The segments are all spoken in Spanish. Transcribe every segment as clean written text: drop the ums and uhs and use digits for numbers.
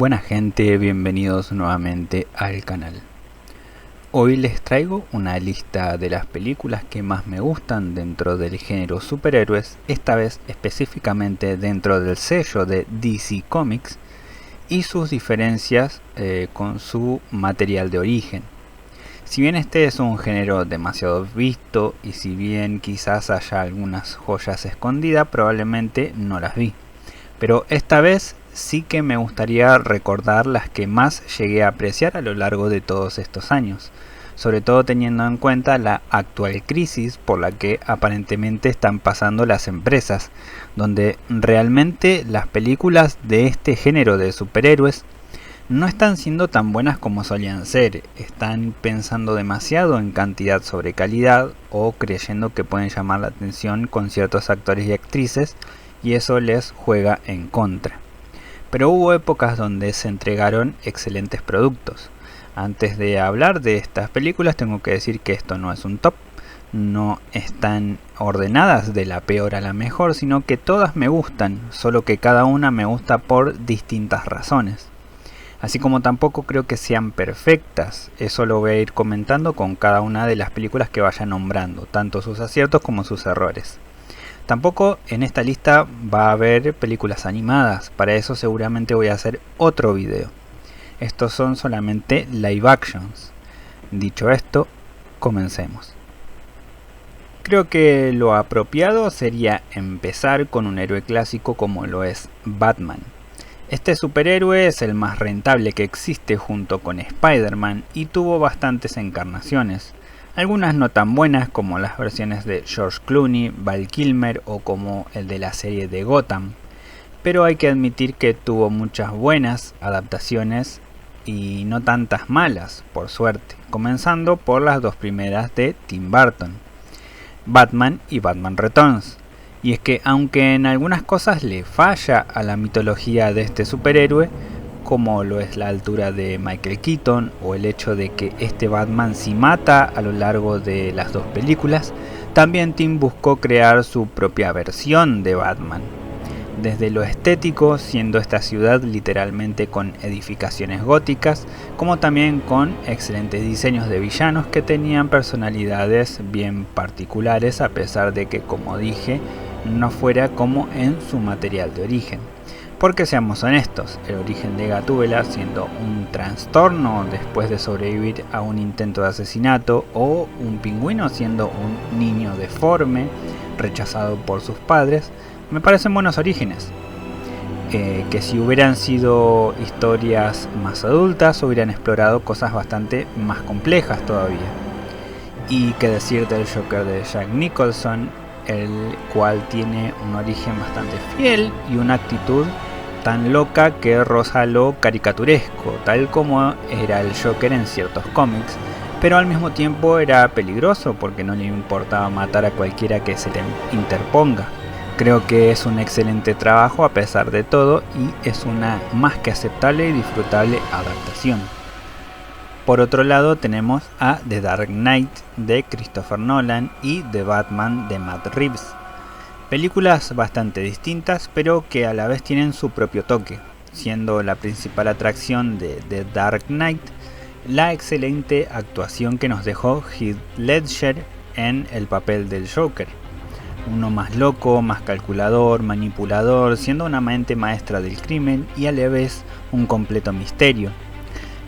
Buena gente, bienvenidos nuevamente al canal. Hoy les traigo una lista de las películas que más me gustan dentro del género superhéroes, esta vez específicamente dentro del sello de DC Comics y sus diferencias con su material de origen. Si bien este es un género demasiado visto y si bien quizás haya algunas joyas escondidas, probablemente no las vi. Pero esta vez sí que me gustaría recordar las que más llegué a apreciar a lo largo de todos estos años, sobre todo teniendo en cuenta la actual crisis por la que aparentemente están pasando las empresas, donde realmente las películas de este género de superhéroes no están siendo tan buenas como solían ser, están pensando demasiado en cantidad sobre calidad o creyendo que pueden llamar la atención con ciertos actores y actrices y eso les juega en contra. Pero hubo épocas donde se entregaron excelentes productos. Antes de hablar de estas películas tengo que decir que esto no es un top, no están ordenadas de la peor a la mejor, sino que todas me gustan, solo que cada una me gusta por distintas razones. Así como tampoco creo que sean perfectas, eso lo voy a ir comentando con cada una de las películas que vaya nombrando, tanto sus aciertos como sus errores. Tampoco en esta lista va a haber películas animadas, para eso seguramente voy a hacer otro video. Estos son solamente live actions. Dicho esto, comencemos. Creo que lo apropiado sería empezar con un héroe clásico como lo es Batman. Este superhéroe es el más rentable que existe junto con Spider-Man y tuvo bastantes encarnaciones. Algunas no tan buenas como las versiones de George Clooney, Val Kilmer o como el de la serie de Gotham. Pero hay que admitir que tuvo muchas buenas adaptaciones y no tantas malas, por suerte. Comenzando por las dos primeras de Tim Burton, Batman y Batman Returns. Y es que aunque en algunas cosas le falla a la mitología de este superhéroe, como lo es la altura de Michael Keaton o el hecho de que este Batman sí mata a lo largo de las dos películas, también Tim buscó crear su propia versión de Batman. Desde lo estético, siendo esta ciudad literalmente con edificaciones góticas, como también con excelentes diseños de villanos que tenían personalidades bien particulares a pesar de que, como dije, no fuera como en su material de origen. Porque seamos honestos, el origen de Gatúbela siendo un trastorno después de sobrevivir a un intento de asesinato o un pingüino siendo un niño deforme rechazado por sus padres, me parecen buenos orígenes. Que si hubieran sido historias más adultas hubieran explorado cosas bastante más complejas todavía. Y qué decir del Joker de Jack Nicholson, el cual tiene un origen bastante fiel y una actitud tan loca que roza lo caricaturesco, tal como era el Joker en ciertos cómics, pero al mismo tiempo era peligroso porque no le importaba matar a cualquiera que se le interponga. Creo que es un excelente trabajo a pesar de todo y es una más que aceptable y disfrutable adaptación. Por otro lado tenemos a The Dark Knight de Christopher Nolan y The Batman de Matt Reeves. Películas bastante distintas pero que a la vez tienen su propio toque, siendo la principal atracción de The Dark Knight la excelente actuación que nos dejó Heath Ledger en el papel del Joker. Uno más loco, más calculador, manipulador, siendo una mente maestra del crimen y a la vez un completo misterio.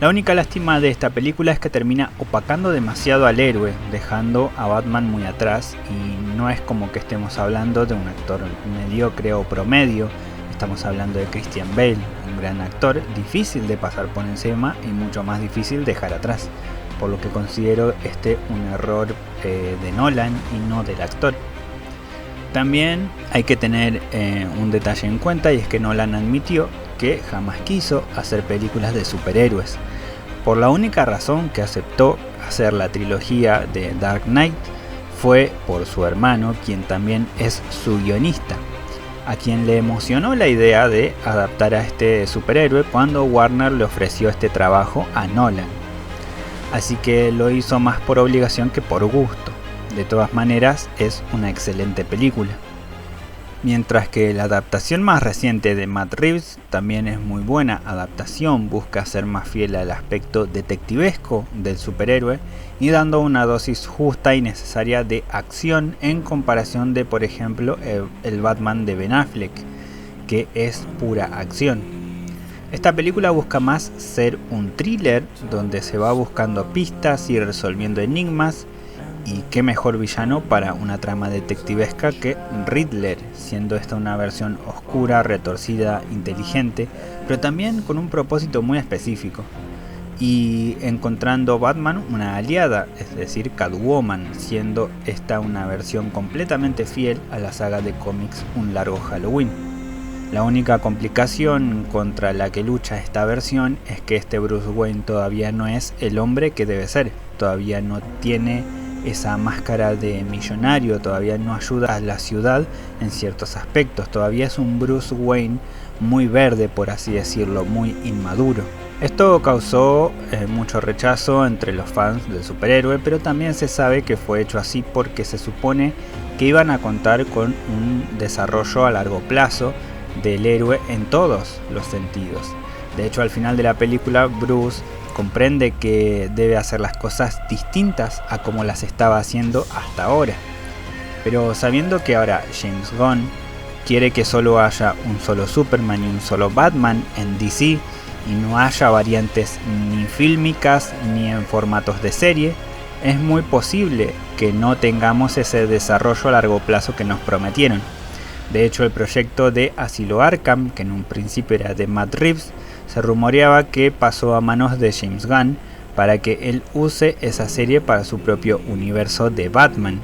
La única lástima de esta película es que termina opacando demasiado al héroe, dejando a Batman muy atrás y no es como que estemos hablando de un actor mediocre o promedio, estamos hablando de Christian Bale, un gran actor, difícil de pasar por encima y mucho más difícil dejar atrás, por lo que considero un error de Nolan y no del actor. También hay que tener un detalle en cuenta y es que Nolan admitió que jamás quiso hacer películas de superhéroes. Por la única razón que aceptó hacer la trilogía de Dark Knight fue por su hermano, quien también es su guionista, a quien le emocionó la idea de adaptar a este superhéroe cuando Warner le ofreció este trabajo a Nolan. Así que lo hizo más por obligación que por gusto. De todas maneras, es una excelente película. Mientras que la adaptación más reciente de Matt Reeves también es muy buena adaptación, busca ser más fiel al aspecto detectivesco del superhéroe y dando una dosis justa y necesaria de acción en comparación de, por ejemplo, el Batman de Ben Affleck, que es pura acción. Esta película busca más ser un thriller donde se va buscando pistas y resolviendo enigmas. Y qué mejor villano para una trama detectivesca que Riddler, siendo esta una versión oscura, retorcida, inteligente, pero también con un propósito muy específico. Y encontrando Batman una aliada, es decir, Catwoman, siendo esta una versión completamente fiel a la saga de cómics Un Largo Halloween. La única complicación contra la que lucha esta versión es que este Bruce Wayne todavía no es el hombre que debe ser, todavía no tiene esa máscara de millonario, todavía no ayuda a la ciudad en ciertos aspectos, todavía es un Bruce Wayne muy verde, por así decirlo, muy inmaduro. Esto causó mucho rechazo entre los fans del superhéroe, pero también se sabe que fue hecho así porque se supone que iban a contar con un desarrollo a largo plazo del héroe en todos los sentidos. De hecho, al final de la película, Bruce comprende que debe hacer las cosas distintas a como las estaba haciendo hasta ahora. Pero sabiendo que ahora James Gunn quiere que solo haya un solo Superman y un solo Batman en DC y no haya variantes ni fílmicas ni en formatos de serie, es muy posible que no tengamos ese desarrollo a largo plazo que nos prometieron. De hecho, el proyecto de Asilo Arkham, que en un principio era de Matt Reeves, se rumoreaba que pasó a manos de James Gunn para que él use esa serie para su propio universo de Batman.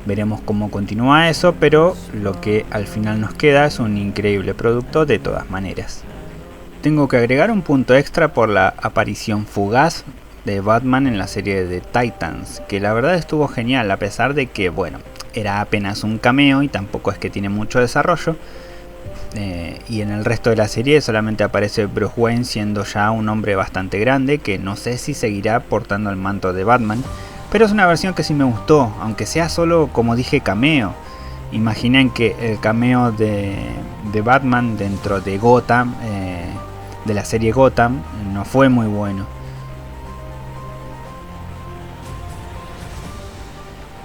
Veremos cómo continúa eso, pero lo que al final nos queda es un increíble producto de todas maneras. Tengo que agregar un punto extra por la aparición fugaz de Batman en la serie de Titans, que la verdad estuvo genial a pesar de que, bueno, era apenas un cameo y tampoco es que tiene mucho desarrollo. Y en el resto de la serie solamente aparece Bruce Wayne siendo ya un hombre bastante grande que no sé si seguirá portando el manto de Batman, pero es una versión que sí me gustó, aunque sea solo, como dije, cameo. Imaginen que el cameo de Batman dentro de Gotham, de la serie Gotham, no fue muy bueno.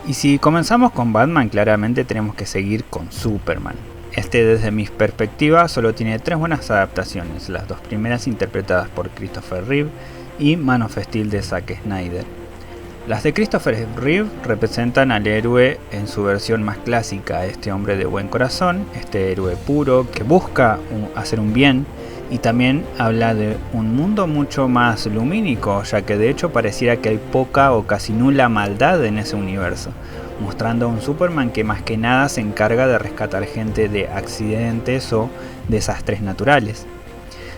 Y si comenzamos con Batman, claramente tenemos que seguir con Superman. Este, desde mi perspectiva, solo tiene 3 buenas adaptaciones, las 2 primeras interpretadas por Christopher Reeve y Man of Steel de Zack Snyder. Las de Christopher Reeve representan al héroe en su versión más clásica, este hombre de buen corazón, este héroe puro que busca hacer un bien, y también habla de un mundo mucho más lumínico, ya que de hecho pareciera que hay poca o casi nula maldad en ese universo, mostrando a un Superman que más que nada se encarga de rescatar gente de accidentes o desastres naturales.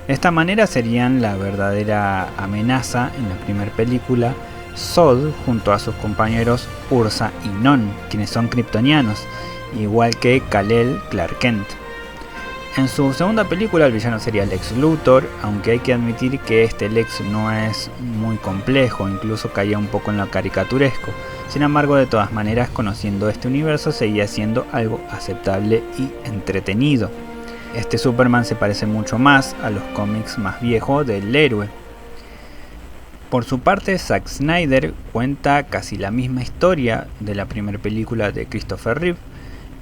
De esta manera serían la verdadera amenaza en la primera película Zod junto a sus compañeros Ursa y Non, quienes son kryptonianos, igual que Kal-El Clark Kent. En su segunda película el villano sería Lex Luthor, aunque hay que admitir que este Lex no es muy complejo, incluso caía un poco en lo caricaturesco. Sin embargo, de todas maneras, conociendo este universo seguía siendo algo aceptable y entretenido. Este Superman se parece mucho más a los cómics más viejos del héroe. Por su parte, Zack Snyder cuenta casi la misma historia de la primera película de Christopher Reeve,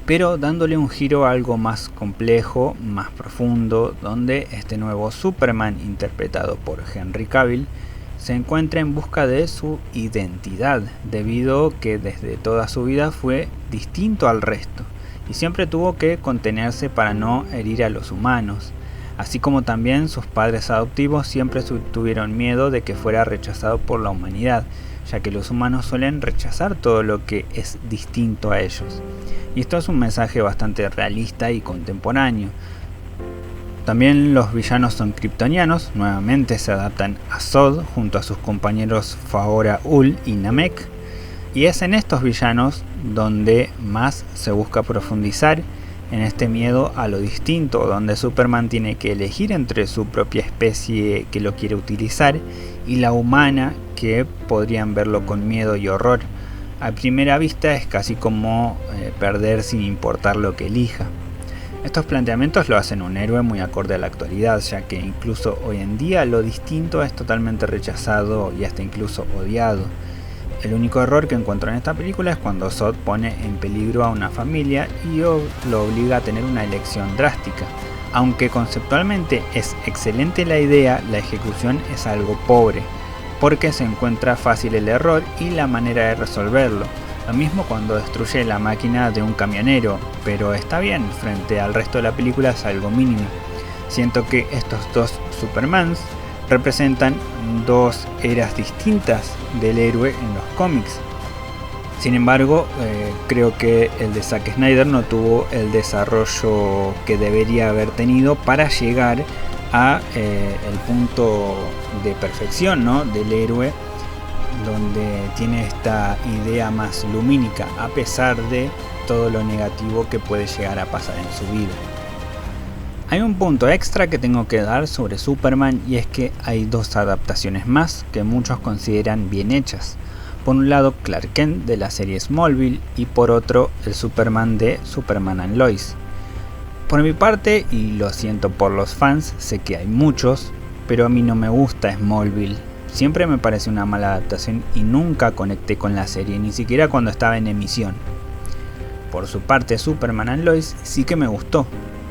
pero dándole un giro algo más complejo, más profundo, donde este nuevo Superman, interpretado por Henry Cavill, se encuentra en busca de su identidad, debido a que desde toda su vida fue distinto al resto, y siempre tuvo que contenerse para no herir a los humanos, así como también sus padres adoptivos siempre tuvieron miedo de que fuera rechazado por la humanidad, ya que los humanos suelen rechazar todo lo que es distinto a ellos. Y esto es un mensaje bastante realista y contemporáneo. También los villanos son kryptonianos, nuevamente se adaptan a Zod junto a sus compañeros Faora Ul y Namek, y es en estos villanos donde más se busca profundizar en este miedo a lo distinto, donde Superman tiene que elegir entre su propia especie que lo quiere utilizar y la humana que podrían verlo con miedo y horror. A primera vista es casi como perder sin importar lo que elija. Estos planteamientos lo hacen un héroe muy acorde a la actualidad, ya que incluso hoy en día lo distinto es totalmente rechazado y hasta incluso odiado. El único error que encuentro en esta película es cuando Zod pone en peligro a una familia y lo obliga a tener una elección drástica. Aunque conceptualmente es excelente la idea, la ejecución es algo pobre, porque se encuentra fácil el error y la manera de resolverlo. Lo mismo cuando destruye la máquina de un camionero, pero está bien, frente al resto de la película es algo mínimo. Siento que estos dos Supermans representan dos eras distintas del héroe en los cómics. Sin embargo, creo que el de Zack Snyder no tuvo el desarrollo que debería haber tenido para llegar a el punto de perfección, ¿no?, del héroe, donde tiene esta idea más lumínica, a pesar de todo lo negativo que puede llegar a pasar en su vida. Hay un punto extra que tengo que dar sobre Superman, y es que hay dos adaptaciones más que muchos consideran bien hechas. Por un lado, Clark Kent de la serie Smallville, y por otro, el Superman de Superman and Lois. Por mi parte, y lo siento por los fans, sé que hay muchos, pero a mí no me gusta Smallville. Siempre me pareció una mala adaptación y nunca conecté con la serie, ni siquiera cuando estaba en emisión. Por su parte, Superman and Lois sí que me gustó,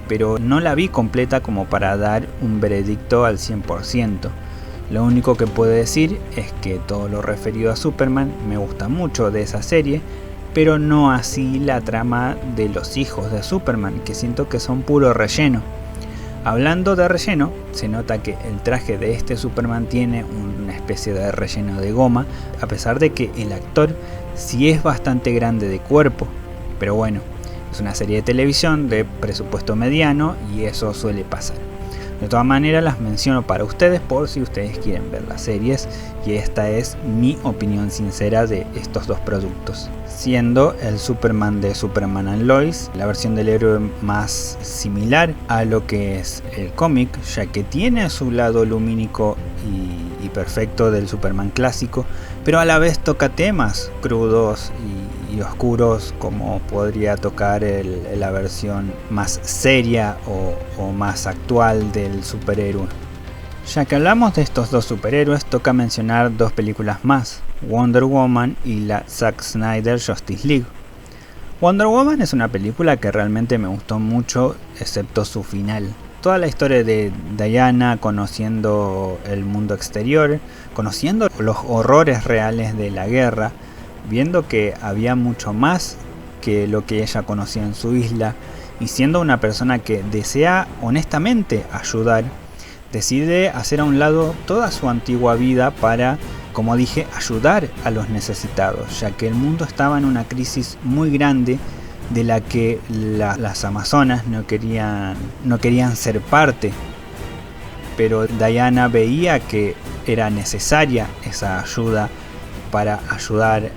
pero no la vi completa como para dar un veredicto al 100%. Lo único que puedo decir es que todo lo referido a Superman me gusta mucho de esa serie, pero no así la trama de los hijos de Superman, que siento que son puro relleno. Hablando de relleno, se nota que el traje de este Superman tiene una especie de relleno de goma, a pesar de que el actor sí es bastante grande de cuerpo. Pero bueno, es una serie de televisión de presupuesto mediano y eso suele pasar. De todas maneras, las menciono para ustedes por si ustedes quieren ver las series, y esta es mi opinión sincera de estos dos productos. Siendo el Superman de Superman and Lois la versión del héroe más similar a lo que es el cómic, ya que tiene su lado lumínico y perfecto del Superman clásico, pero a la vez toca temas crudos y oscuros como podría tocar la versión más seria o más actual del superhéroe. Ya que hablamos de estos dos superhéroes, toca mencionar dos películas más, Wonder Woman y la Zack Snyder Justice League. Wonder Woman es una película que realmente me gustó mucho, excepto su final. Toda la historia de Diana conociendo el mundo exterior, conociendo los horrores reales de la guerra, viendo que había mucho más que lo que ella conocía en su isla, y siendo una persona que desea honestamente ayudar, decide hacer a un lado toda su antigua vida para, como dije, ayudar a los necesitados, ya que el mundo estaba en una crisis muy grande de la que las amazonas no querían ser parte. Pero Diana veía que era necesaria esa ayuda para ayudar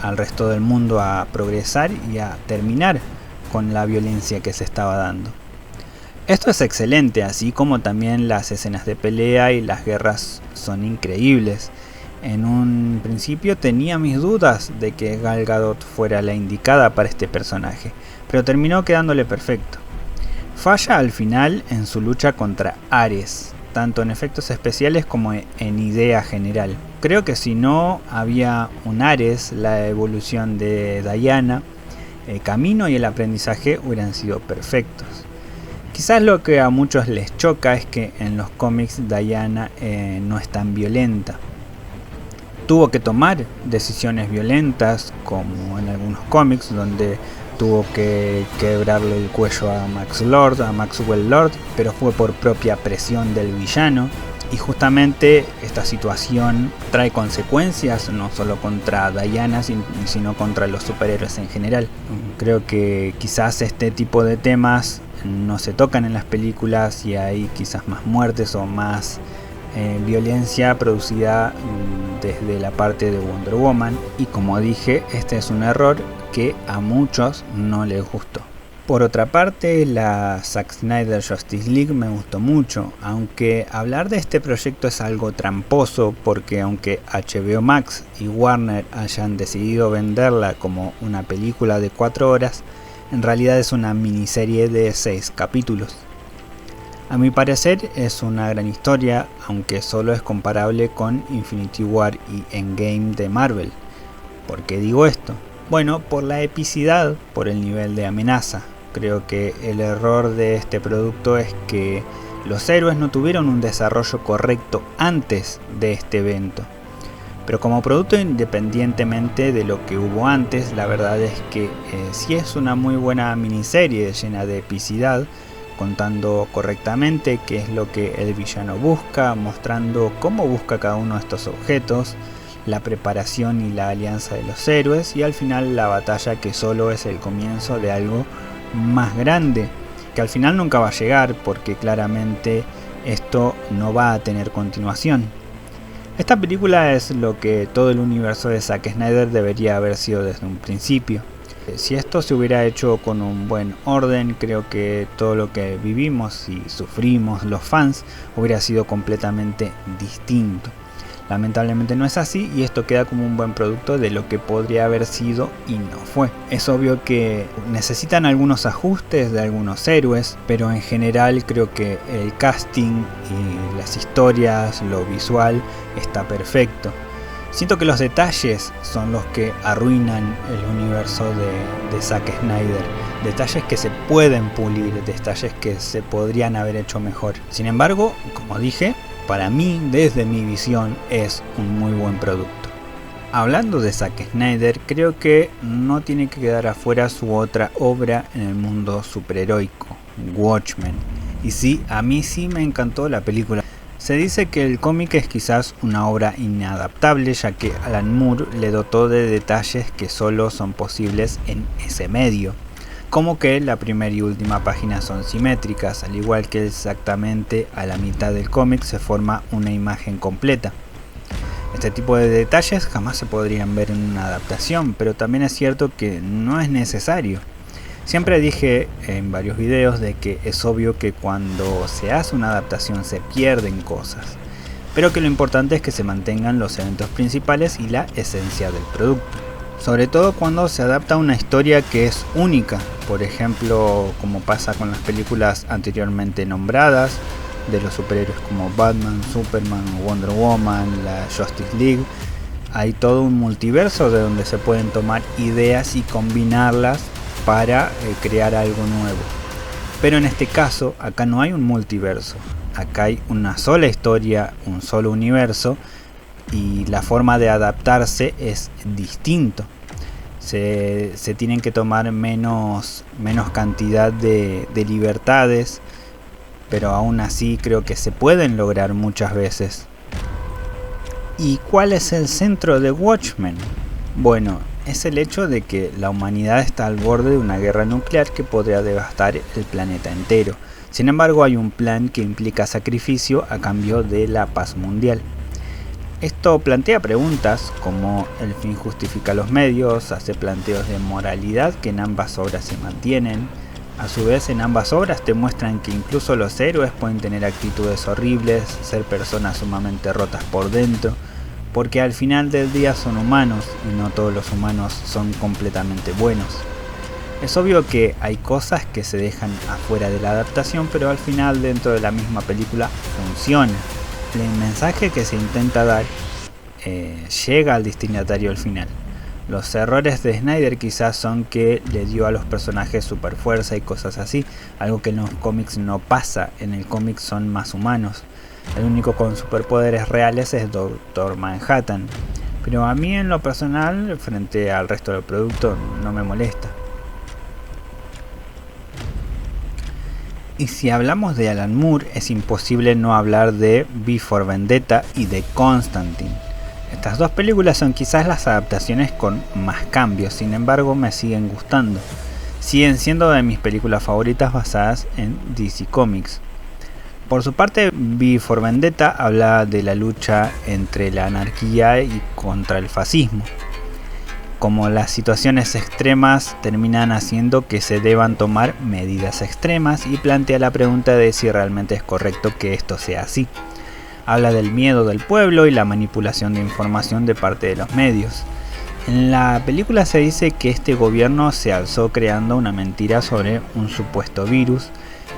al resto del mundo a progresar y a terminar con la violencia que se estaba dando. Esto es excelente, así como también las escenas de pelea y las guerras son increíbles. En un principio tenía mis dudas de que Gal Gadot fuera la indicada para este personaje, pero terminó quedándole perfecto. Falla al final en su lucha contra Ares, tanto en efectos especiales como en idea general. Creo que si no había un Ares, la evolución de Diana, el camino y el aprendizaje hubieran sido perfectos. Quizás lo que a muchos les choca es que en los cómics Diana no es tan violenta. Tuvo que tomar decisiones violentas, como en algunos cómics, donde tuvo que quebrarle el cuello a Maxwell Lord, pero fue por propia presión del villano. Y justamente esta situación trae consecuencias no solo contra Diana, sino contra los superhéroes en general. Creo que quizás este tipo de temas no se tocan en las películas y hay quizás más muertes o más violencia producida desde la parte de Wonder Woman, y como dije, este es un error que a muchos no les gustó. Por otra parte, la Zack Snyder Justice League me gustó mucho, aunque hablar de este proyecto es algo tramposo, porque aunque HBO Max y Warner hayan decidido venderla como una película de 4 horas, En realidad es una miniserie de 6 capítulos. A mi parecer es una gran historia, aunque solo es comparable con Infinity War y Endgame de Marvel. ¿Por qué digo esto? Bueno, por la epicidad, por el nivel de amenaza. Creo que el error de este producto es que los héroes no tuvieron un desarrollo correcto antes de este evento. Pero como producto, independientemente de lo que hubo antes, la verdad es que sí es una muy buena miniserie llena de epicidad, contando correctamente qué es lo que el villano busca, mostrando cómo busca cada uno de estos objetos, la preparación y la alianza de los héroes, y al final la batalla, que solo es el comienzo de algo más grande, que al final nunca va a llegar porque claramente esto no va a tener continuación. Esta película es lo que todo el universo de Zack Snyder debería haber sido desde un principio. Si esto se hubiera hecho con un buen orden, creo que todo lo que vivimos y sufrimos los fans hubiera sido completamente distinto. Lamentablemente no es así, y esto queda como un buen producto de lo que podría haber sido y no fue. Es obvio que necesitan algunos ajustes de algunos héroes, pero en general creo que el casting y las historias, lo visual, está perfecto. Siento que los detalles son los que arruinan el universo de Zack Snyder. Detalles que se pueden pulir, detalles que se podrían haber hecho mejor. Sin embargo, como dije, para mí, desde mi visión, es un muy buen producto. Hablando de Zack Snyder, creo que no tiene que quedar afuera su otra obra en el mundo superheroico, Watchmen. Y sí, a mí sí me encantó la película. Se dice que el cómic es quizás una obra inadaptable, ya que Alan Moore le dotó de detalles que solo son posibles en ese medio. Como que la primera y última página son simétricas, al igual que exactamente a la mitad del cómic se forma una imagen completa. Este tipo de detalles jamás se podrían ver en una adaptación, pero también es cierto que no es necesario. Siempre dije en varios videos de que es obvio que cuando se hace una adaptación se pierden cosas, pero que lo importante es que se mantengan los eventos principales y la esencia del producto. Sobre todo cuando se adapta una historia que es única, por ejemplo, como pasa con las películas anteriormente nombradas, de los superhéroes como Batman, Superman, Wonder Woman, la Justice League. Hay todo un multiverso de donde se pueden tomar ideas y combinarlas para crear algo nuevo. Pero en este caso, acá no hay un multiverso, acá hay una sola historia, un solo universo, y la forma de adaptarse es distinto. Se tienen que tomar menos cantidad de libertades, pero aún así creo que se pueden lograr muchas veces. ¿Y cuál es el centro de Watchmen? Bueno, es el hecho de que la humanidad está al borde de una guerra nuclear que podría devastar el planeta entero. Sin embargo, hay un plan que implica sacrificio a cambio de la paz mundial. Esto plantea preguntas como el fin justifica los medios, hace planteos de moralidad que en ambas obras se mantienen. A su vez, en ambas obras te muestran que incluso los héroes pueden tener actitudes horribles, ser personas sumamente rotas por dentro, porque al final del día son humanos y no todos los humanos son completamente buenos. Es obvio que hay cosas que se dejan afuera de la adaptación, pero al final dentro de la misma película funciona. El mensaje que se intenta dar llega al destinatario al final. Los errores de Snyder quizás son que le dio a los personajes super fuerza y cosas así, algo que en los cómics no pasa. En el cómic son más humanos. El único con superpoderes reales es Doctor Manhattan, pero a mí en lo personal, frente al resto del producto, no me molesta. Y si hablamos de Alan Moore, es imposible no hablar de V for Vendetta y de Constantine. Estas dos películas son quizás las adaptaciones con más cambios, sin embargo me siguen gustando. Siguen siendo de mis películas favoritas basadas en DC Comics. Por su parte, V for Vendetta habla de la lucha entre la anarquía y contra el fascismo. Como las situaciones extremas terminan haciendo que se deban tomar medidas extremas, y plantea la pregunta de si realmente es correcto que esto sea así. Habla del miedo del pueblo y la manipulación de información de parte de los medios. En la película se dice que este gobierno se alzó creando una mentira sobre un supuesto virus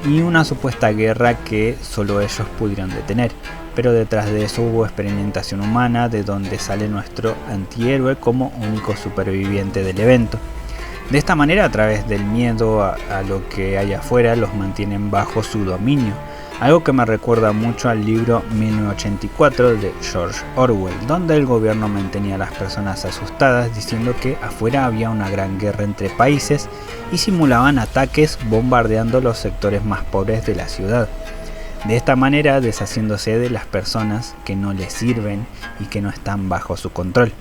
y una supuesta guerra que solo ellos pudieron detener, pero detrás de eso hubo experimentación humana de donde sale nuestro antihéroe como único superviviente del evento. De esta manera, a través del miedo a lo que hay afuera, los mantienen bajo su dominio. Algo que me recuerda mucho al libro 1984 de George Orwell, donde el gobierno mantenía a las personas asustadas diciendo que afuera había una gran guerra entre países y simulaban ataques bombardeando los sectores más pobres de la ciudad. De esta manera deshaciéndose de las personas que no les sirven y que no están bajo su control.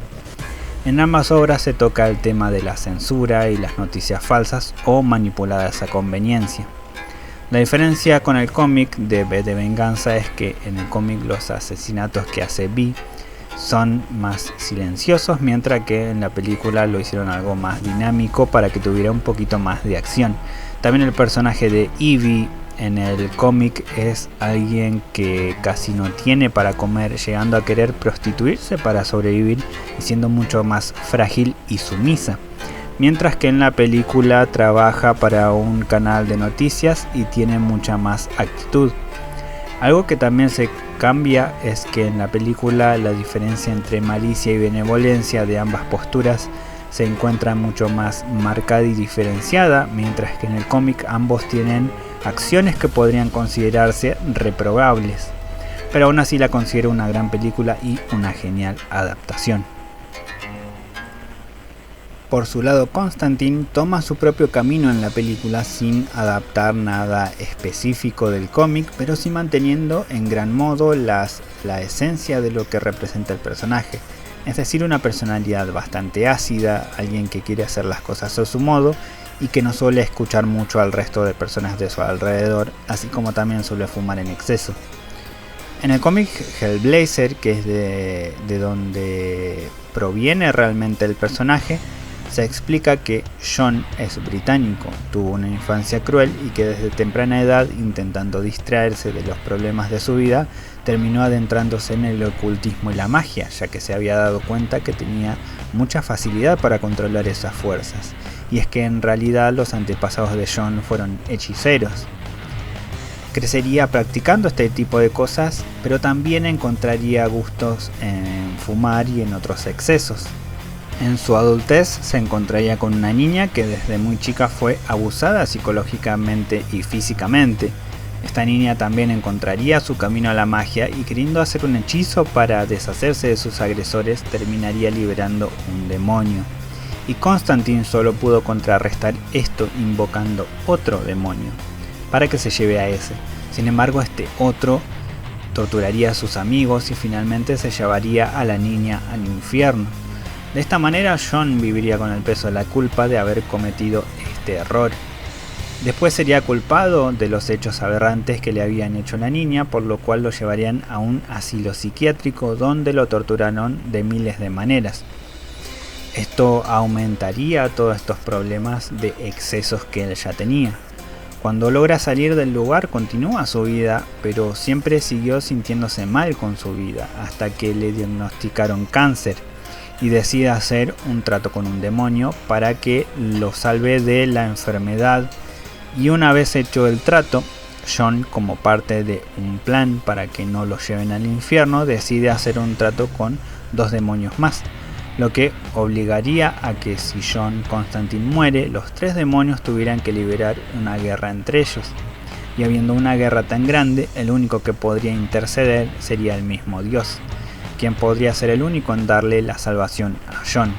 En ambas obras se toca el tema de la censura y las noticias falsas o manipuladas a conveniencia. La diferencia con el cómic de V de Venganza es que en el cómic los asesinatos que hace V son más silenciosos, mientras que en la película lo hicieron algo más dinámico para que tuviera un poquito más de acción. También el personaje de Evie en el cómic es alguien que casi no tiene para comer, llegando a querer prostituirse para sobrevivir y siendo mucho más frágil y sumisa. Mientras que en la película trabaja para un canal de noticias y tiene mucha más actitud. Algo que también se cambia es que en la película la diferencia entre malicia y benevolencia de ambas posturas se encuentra mucho más marcada y diferenciada, mientras que en el cómic ambos tienen acciones que podrían considerarse reprobables. Pero aún así la considero una gran película y una genial adaptación. Por su lado, Constantine toma su propio camino en la película sin adaptar nada específico del cómic, pero sí manteniendo en gran modo la esencia de lo que representa el personaje. Es decir, una personalidad bastante ácida, alguien que quiere hacer las cosas a su modo y que no suele escuchar mucho al resto de personas de su alrededor, así como también suele fumar en exceso. En el cómic Hellblazer, que es de donde proviene realmente el personaje, se explica que John es británico, tuvo una infancia cruel y que desde temprana edad, intentando distraerse de los problemas de su vida, terminó adentrándose en el ocultismo y la magia, ya que se había dado cuenta que tenía mucha facilidad para controlar esas fuerzas. Y es que en realidad los antepasados de John fueron hechiceros. Crecería practicando este tipo de cosas, pero también encontraría gustos en fumar y en otros excesos. En su adultez se encontraría con una niña que desde muy chica fue abusada psicológicamente y físicamente. Esta niña también encontraría su camino a la magia y, queriendo hacer un hechizo para deshacerse de sus agresores, terminaría liberando un demonio. Y Constantine solo pudo contrarrestar esto invocando otro demonio para que se lleve a ese. Sin embargo, este otro torturaría a sus amigos y finalmente se llevaría a la niña al infierno. De esta manera, John viviría con el peso de la culpa de haber cometido este error. Después sería culpado de los hechos aberrantes que le habían hecho a la niña, por lo cual lo llevarían a un asilo psiquiátrico donde lo torturaron de miles de maneras. Esto aumentaría todos estos problemas de excesos que él ya tenía. Cuando logra salir del lugar, continúa su vida, pero siempre siguió sintiéndose mal con su vida, hasta que le diagnosticaron cáncer y decide hacer un trato con un demonio para que lo salve de la enfermedad. Y una vez hecho el trato, John, como parte de un plan para que no lo lleven al infierno, decide hacer un trato con dos demonios más, lo que obligaría a que si John Constantine muere, los tres demonios tuvieran que liberar una guerra entre ellos. Y habiendo una guerra tan grande, el único que podría interceder sería el mismo Dios, quien podría ser el único en darle la salvación a John.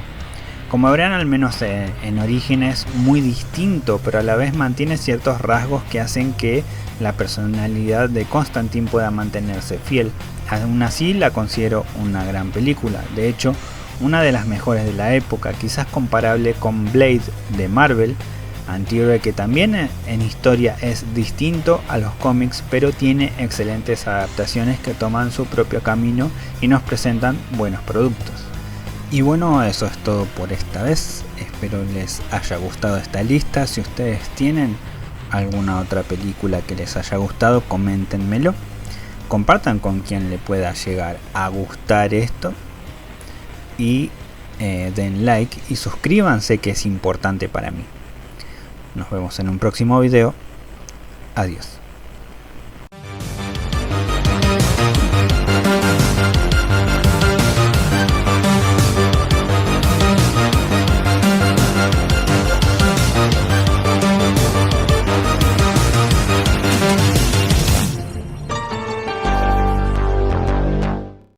Como verán, al menos en origen es muy distinto, pero a la vez mantiene ciertos rasgos que hacen que la personalidad de Constantine pueda mantenerse fiel. Aún así la considero una gran película, de hecho una de las mejores de la época, quizás comparable con Blade de Marvel, antihéroe que también en historia es distinto a los cómics, pero tiene excelentes adaptaciones que toman su propio camino y nos presentan buenos productos. Y bueno, eso es todo por esta vez. Espero les haya gustado esta lista. Si ustedes tienen alguna otra película que les haya gustado, coméntenmelo. Compartan con quien le pueda llegar a gustar esto. Y den like y suscríbanse, que es importante para mí. Nos vemos en un próximo video. Adiós.